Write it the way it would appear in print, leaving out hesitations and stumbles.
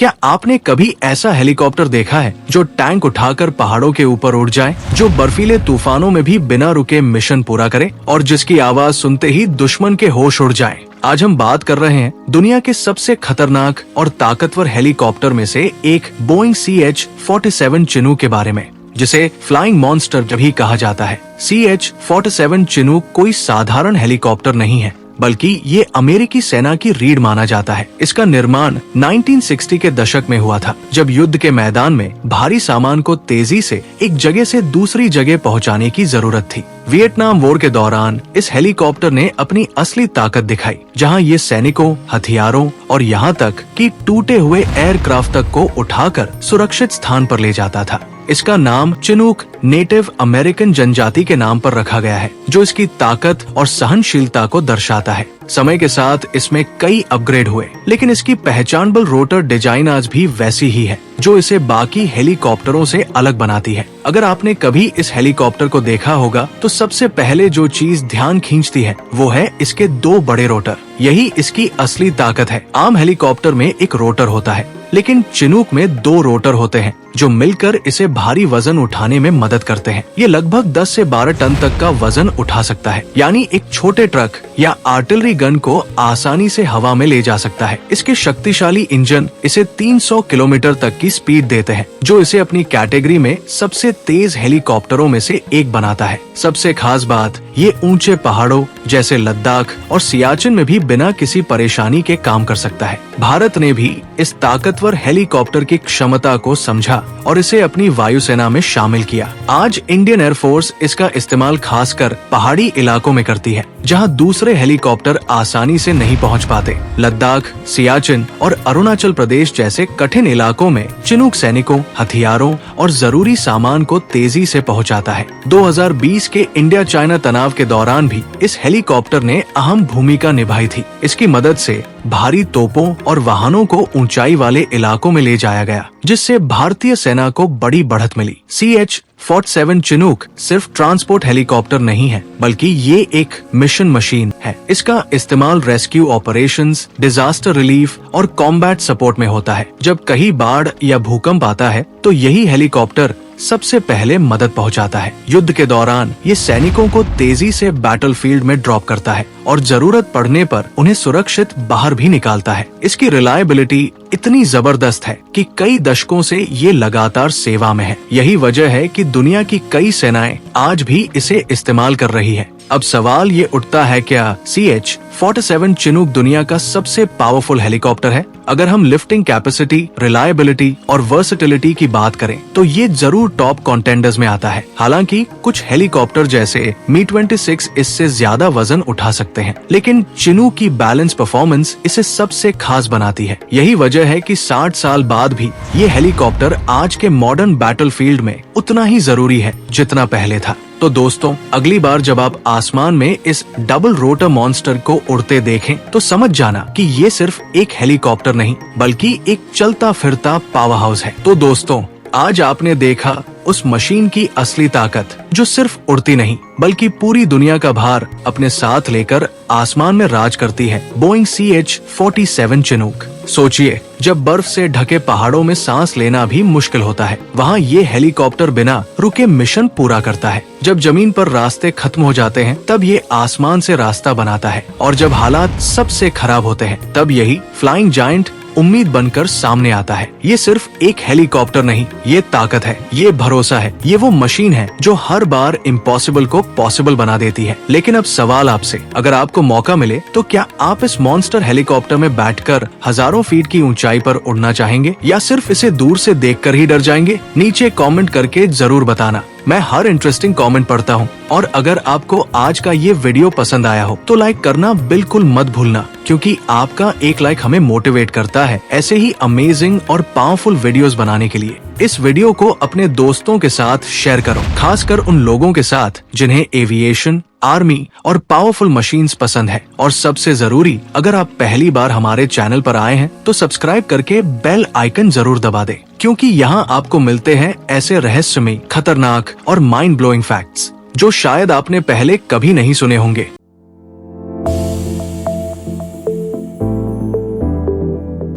क्या आपने कभी ऐसा हेलीकॉप्टर देखा है जो टैंक उठाकर पहाड़ों के ऊपर उड़ जाए, जो बर्फीले तूफानों में भी बिना रुके मिशन पूरा करे और जिसकी आवाज सुनते ही दुश्मन के होश उड़ जाएं? आज हम बात कर रहे हैं दुनिया के सबसे खतरनाक और ताकतवर हेलीकॉप्टर में से एक बोइंग CH-47 चिनूक के बारे में, जिसे फ्लाइंग मॉन्स्टर भी कहा जाता है। CH-47 चिनूक कोई साधारण हेलीकॉप्टर नहीं है, बल्कि ये अमेरिकी सेना की रीढ़ माना जाता है। इसका निर्माण 1960 के दशक में हुआ था, जब युद्ध के मैदान में भारी सामान को तेजी से एक जगह से दूसरी जगह पहुंचाने की जरूरत थी। वियतनाम वॉर के दौरान इस हेलीकॉप्टर ने अपनी असली ताकत दिखाई, जहां ये सैनिकों, हथियारों और यहाँ तक कि टूटे हुए एयरक्राफ्ट तक को उठाकर सुरक्षित स्थान पर ले जाता था। इसका नाम चिनूक नेटिव अमेरिकन जनजाति के नाम पर रखा गया है, जो इसकी ताकत और सहनशीलता को दर्शाता है। समय के साथ इसमें कई अपग्रेड हुए, लेकिन इसकी पहचानबल रोटर डिजाइन आज भी वैसी ही है, जो इसे बाकी हेलीकॉप्टरों से अलग बनाती है। अगर आपने कभी इस हेलीकॉप्टर को देखा होगा, तो सबसे पहले जो चीज ध्यान खींचती है वो है इसके दो बड़े रोटर। यही इसकी असली ताकत है। आम हेलीकॉप्टर में एक रोटर होता है, लेकिन चिनूक में दो रोटर होते हैं, जो मिलकर इसे भारी वजन उठाने में मदद करते हैं। ये लगभग 10 से 12 टन तक का वजन उठा सकता है, यानी एक छोटे ट्रक या आर्टिलरी गन को आसानी से हवा में ले जा सकता है। इसके शक्तिशाली इंजन इसे 300 किलोमीटर तक की स्पीड देते हैं, जो इसे अपनी कैटेगरी में सबसे तेज हेलीकॉप्टरों में से एक बनाता है। सबसे खास बात, ये ऊंचे पहाड़ों जैसे लद्दाख और सियाचिन में भी बिना किसी परेशानी के काम कर सकता है। भारत ने भी इस ताकतवर हेलीकॉप्टर की क्षमता को समझा और इसे अपनी वायुसेना में शामिल किया। आज इंडियन एयरफोर्स इसका इस्तेमाल खासकर पहाड़ी इलाकों में करती है, जहां दूसरे हेलीकॉप्टर आसानी से नहीं पहुंच पाते। लद्दाख, सियाचिन और अरुणाचल प्रदेश जैसे कठिन इलाकों में चिनूक सैनिकों, हथियारों और जरूरी सामान को तेजी से पहुंचाता है। 2020 के इंडिया चाइना तनाव के दौरान भी इस हेलीकॉप्टर ने अहम भूमिका निभाई थी। इसकी मदद से भारी तोपों और वाहनों को ऊंचाई वाले इलाकों में ले जाया गया, जिससे भारतीय सेना को बड़ी बढ़त मिली। CH-47 चिनूक सिर्फ ट्रांसपोर्ट हेलीकॉप्टर नहीं है, बल्कि ये एक मिशन मशीन है। इसका इस्तेमाल रेस्क्यू ऑपरेशंस, डिजास्टर रिलीफ और कॉम्बैट सपोर्ट में होता है। जब कहीं बाढ़ या भूकंप आता है, तो यही हेलीकॉप्टर सबसे पहले मदद पहुंचाता है। युद्ध के दौरान ये सैनिकों को तेजी से बैटलफील्ड में ड्रॉप करता है और जरूरत पड़ने पर उन्हें सुरक्षित बाहर भी निकालता है। इसकी रिलायबिलिटी इतनी जबरदस्त है कि कई दशकों से ये लगातार सेवा में है। यही वजह है कि दुनिया की कई सेनाएं आज भी इसे इस्तेमाल कर रही है। अब सवाल ये उठता है, क्या CH-47 चिनूक दुनिया का सबसे पावरफुल हेलीकॉप्टर है? अगर हम लिफ्टिंग कैपेसिटी, रिलायबिलिटी और वर्सेटिलिटी की बात करें, तो ये जरूर टॉप कॉन्टेंडर्स में आता है। हालांकि कुछ हेलीकॉप्टर जैसे Mi-26 इससे ज्यादा वजन उठा सकते हैं, लेकिन चिनूक की बैलेंस परफॉर्मेंस इसे सबसे खास बनाती है। यही वजह है कि 60 साल बाद भी ये हेलीकॉप्टर आज के मॉडर्न बैटलफील्ड में उतना ही जरूरी है जितना पहले था। तो दोस्तों, अगली बार जब आप आसमान में इस डबल रोटर मॉन्स्टर को उड़ते देखें, तो समझ जाना कि ये सिर्फ एक हेलीकॉप्टर नहीं, बल्कि एक चलता फिरता पावर हाउस है। तो दोस्तों, आज आपने देखा उस मशीन की असली ताकत, जो सिर्फ उड़ती नहीं, बल्कि पूरी दुनिया का भार अपने साथ लेकर आसमान में राज करती है। Boeing CH-47 Chinook. सोचिए, जब बर्फ से ढके पहाड़ों में सांस लेना भी मुश्किल होता है, वहाँ ये हेलीकॉप्टर बिना रुके मिशन पूरा करता है। जब जमीन पर रास्ते खत्म हो जाते हैं, तब ये आसमान से रास्ता बनाता है, और जब हालात सबसे खराब होते हैं, तब यही फ्लाइंग जायंट उम्मीद बनकर सामने आता है। ये सिर्फ एक हेलीकॉप्टर नहीं, ये ताकत है, ये भरोसा है, ये वो मशीन है जो हर बार इम्पॉसिबल को पॉसिबल बना देती है। लेकिन अब सवाल आपसे, अगर आपको मौका मिले, तो क्या आप इस मॉन्स्टर हेलीकॉप्टर में बैठकर हजारों फीट की ऊंचाई पर उड़ना चाहेंगे, या सिर्फ इसे दूर से देखकर ही डर जाएंगे? नीचे कमेंट करके जरूर बताना। मैं हर इंटरेस्टिंग कमेंट पढ़ता हूँ। और अगर आपको आज का ये वीडियो पसंद आया हो, तो लाइक करना बिल्कुल मत भूलना, क्योंकि आपका एक लाइक हमें मोटिवेट करता है ऐसे ही अमेजिंग और पावरफुल वीडियोस बनाने के लिए। इस वीडियो को अपने दोस्तों के साथ शेयर करो, खासकर उन लोगों के साथ जिन्हें एविएशन, आर्मी और पावरफुल मशीन्स पसंद है। और सबसे जरूरी, अगर आप पहली बार हमारे चैनल पर आए हैं, तो सब्सक्राइब करके बेल आइकन जरूर दबा दें, क्योंकि यहाँ आपको मिलते हैं ऐसे रहस्यमयी, खतरनाक और माइंड ब्लोइंग फैक्ट्स, जो शायद आपने पहले कभी नहीं सुने होंगे।